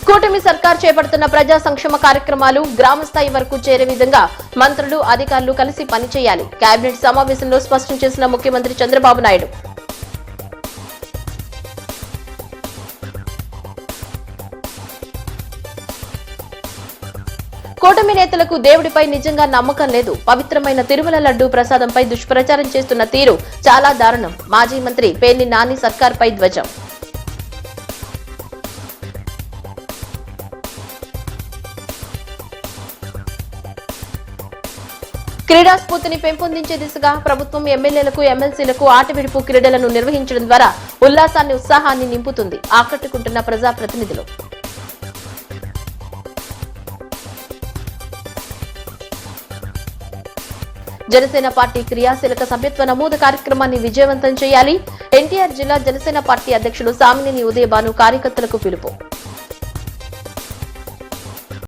కూటమి సర్కార్ చేపడుతున్న ప్రజా సంక్షేమ కార్యక్రమాలు గ్రామ స్థాయి వరకు చేరే విధంగా మంత్రులు అధికారులు కలిసి పనిచేయాలి. కేబినెట్ సమావేశంలో స్పష్టం చేసిన ముఖ్యమంత్రి చంద్రబాబు నాయుడు. కూటమి నేతలకు దేవుడిపై నిజంగా నమ్మకం లేదు. పవిత్రమైన తిరుమల లడ్డూ ప్రసాదంపై దుష్ప్రచారం చేస్తున్న తీరు చాలా దారుణం. మాజీ మంత్రి పేర్ని నాని సర్కార్పై ధ్వజం. క్రీడా స్ఫూర్తిని పెంపొందించే దిశగా ప్రభుత్వం ఎమ్మెల్యేలకు ఎమ్మెల్సీలకు ఆట విడుపు క్రీడలను నిర్వహించడం ద్వారా ఉల్లాసాన్ని ఉత్సాహాన్ని నింపుతుంది. ఆకట్టుకుంటున్న ప్రజాప్రతినిధులు. జనసేన పార్టీ క్రియాశీలక సభ్యత్వ నమోదు కార్యక్రమాన్ని విజయవంతం చేయాలి. ఎన్టీఆర్ జిల్లా జనసేన పార్టీ అధ్యక్షులు సామినేని ఉదయభాను కార్యకర్తలకు పిలుపు.